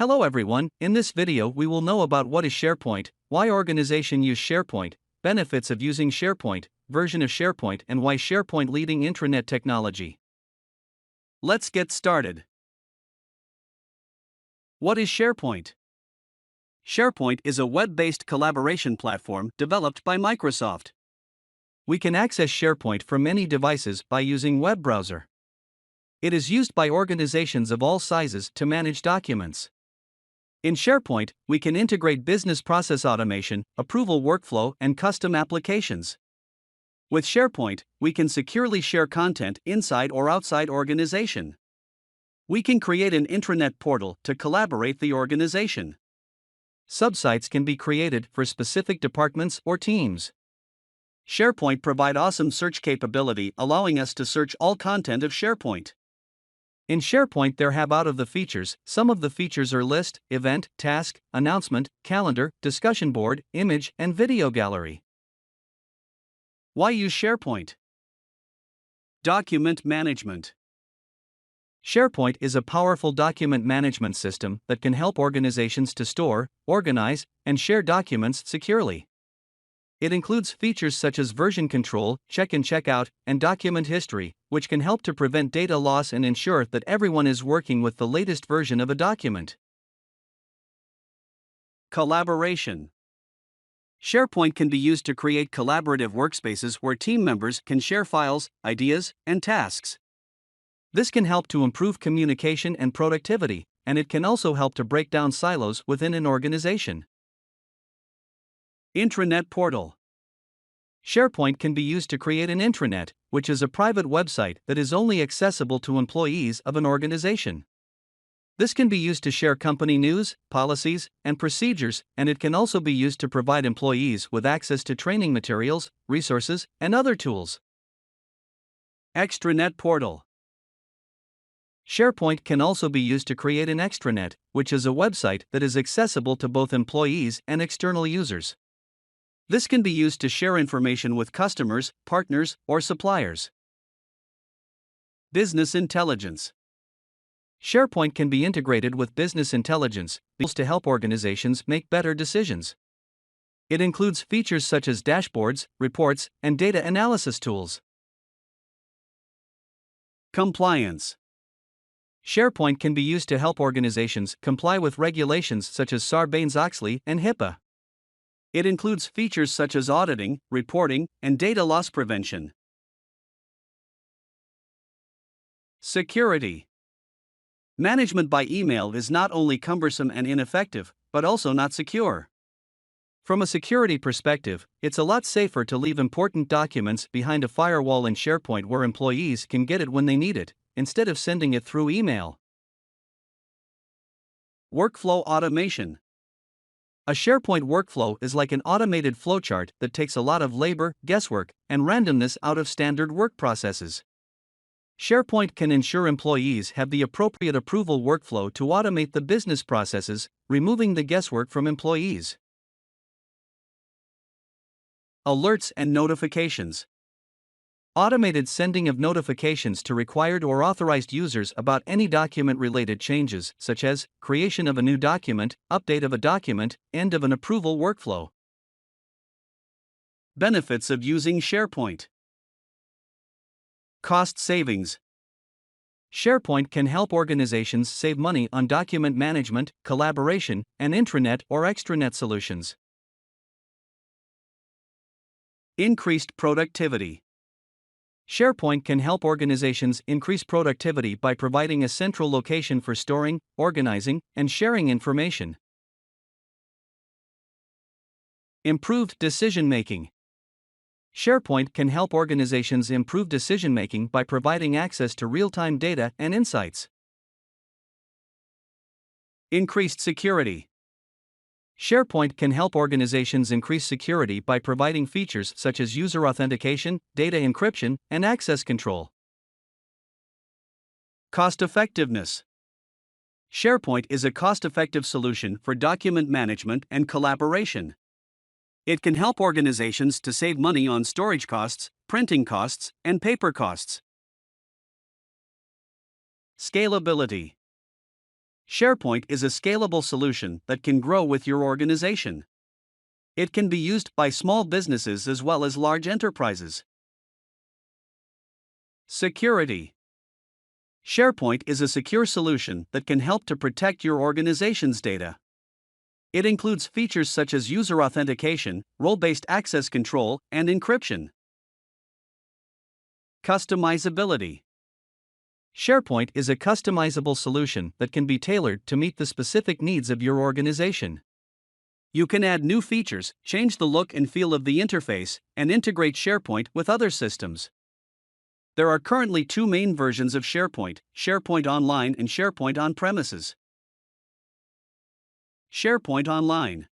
Hello everyone, in this video we will know about what is SharePoint, why organization use SharePoint, benefits of using SharePoint, version of SharePoint and why SharePoint leading intranet technology. Let's get started. What is SharePoint? SharePoint is a web-based collaboration platform developed by Microsoft. We can access SharePoint from any devices by using web browser. It is used by organizations of all sizes to manage documents. In SharePoint, we can integrate business process automation, approval workflow, and custom applications. With SharePoint, we can securely share content inside or outside organization. We can create an intranet portal to collaborate the organization. Subsites can be created for specific departments or teams. SharePoint provide awesome search capability, allowing us to search all content of SharePoint. In SharePoint there have out of the features, some of the features are list, event, task, announcement, calendar, discussion board, image, and video gallery. Why use SharePoint? Document management. SharePoint is a powerful document management system that can help organizations to store, organize, and share documents securely. It includes features such as version control, check in check out, and document history, which can help to prevent data loss and ensure that everyone is working with the latest version of a document. Collaboration. SharePoint can be used to create collaborative workspaces where team members can share files, ideas, and tasks. This can help to improve communication and productivity, and it can also help to break down silos within an organization. Intranet portal. SharePoint can be used to create an intranet, which is a private website that is only accessible to employees of an organization. This can be used to share company news, policies, and procedures, and it can also be used to provide employees with access to training materials, resources, and other tools. Extranet portal. SharePoint can also be used to create an extranet, which is a website that is accessible to both employees and external users. This can be used to share information with customers, partners, or suppliers. Business intelligence. SharePoint can be integrated with business intelligence to help organizations make better decisions. It includes features such as dashboards, reports, and data analysis tools. Compliance. SharePoint can be used to help organizations comply with regulations such as Sarbanes-Oxley and HIPAA. It includes features such as auditing, reporting, and data loss prevention. Security. Management by email is not only cumbersome and ineffective, but also not secure. From a security perspective, it's a lot safer to leave important documents behind a firewall in SharePoint where employees can get it when they need it, instead of sending it through email. Workflow automation. A SharePoint workflow is like an automated flowchart that takes a lot of labor, guesswork, and randomness out of standard work processes. SharePoint can ensure employees have the appropriate approval workflow to automate the business processes, removing the guesswork from employees. Alerts and notifications. Automated sending of notifications to required or authorized users about any document-related changes, such as creation of a new document, update of a document, end of an approval workflow. Benefits of using SharePoint. Cost savings. SharePoint can help organizations save money on document management, collaboration, and intranet or extranet solutions. Increased productivity. SharePoint can help organizations increase productivity by providing a central location for storing, organizing, and sharing information. Improved decision-making. SharePoint can help organizations improve decision-making by providing access to real-time data and insights. Increased security. SharePoint can help organizations increase security by providing features such as user authentication, data encryption, and access control. Cost-effectiveness. SharePoint is a cost-effective solution for document management and collaboration. It can help organizations to save money on storage costs, printing costs, and paper costs. Scalability. SharePoint is a scalable solution that can grow with your organization. It can be used by small businesses as well as large enterprises. Security. SharePoint is a secure solution that can help to protect your organization's data. It includes features such as user authentication, role-based access control, and encryption. Customizability. SharePoint is a customizable solution that can be tailored to meet the specific needs of your organization. You can add new features, change the look and feel of the interface, and integrate SharePoint with other systems. There are currently two main versions of SharePoint: SharePoint Online and SharePoint On-Premises. SharePoint Online.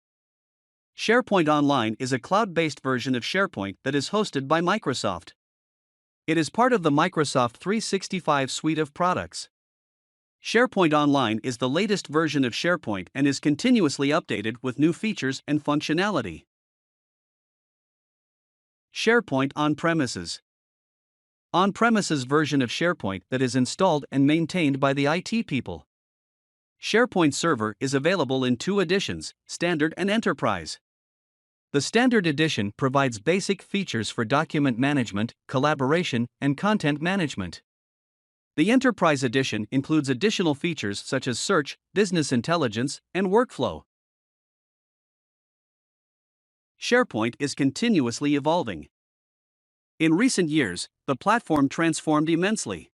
SharePoint Online is a cloud-based version of SharePoint that is hosted by Microsoft. It is part of the Microsoft 365 suite of products. SharePoint Online is the latest version of SharePoint and is continuously updated with new features and functionality. SharePoint On-Premises. On-premises version of SharePoint that is installed and maintained by the IT people. SharePoint Server is available in two editions, Standard and Enterprise. The Standard Edition provides basic features for document management, collaboration, and content management. The Enterprise Edition includes additional features such as search, business intelligence, and workflow. SharePoint is continuously evolving. In recent years, the platform transformed immensely.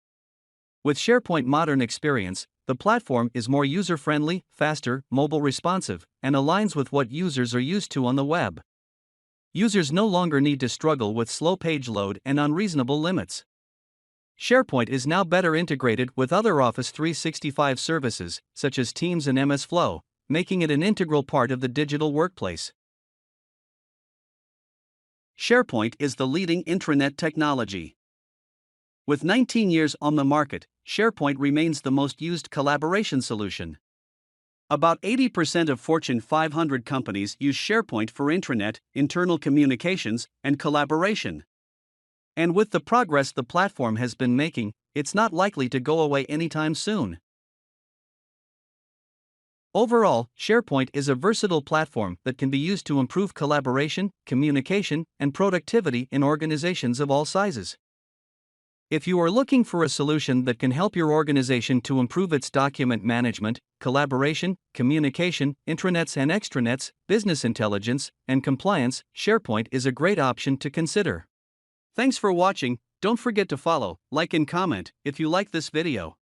With SharePoint Modern Experience, the platform is more user-friendly, faster, mobile responsive, and aligns with what users are used to on the web. Users no longer need to struggle with slow page load and unreasonable limits. SharePoint is now better integrated with other Office 365 services, such as Teams and MS Flow, making it an integral part of the digital workplace. SharePoint is the leading intranet technology. With 19 years on the market, SharePoint remains the most used collaboration solution. About 80% of Fortune 500 companies use SharePoint for intranet, internal communications, and collaboration. And with the progress the platform has been making, it's not likely to go away anytime soon. Overall, SharePoint is a versatile platform that can be used to improve collaboration, communication, and productivity in organizations of all sizes. If you are looking for a solution that can help your organization to improve its document management, collaboration, communication, intranets and extranets, business intelligence, and compliance, SharePoint is a great option to consider. Thanks for watching. Don't forget to follow, like and comment if you like this video.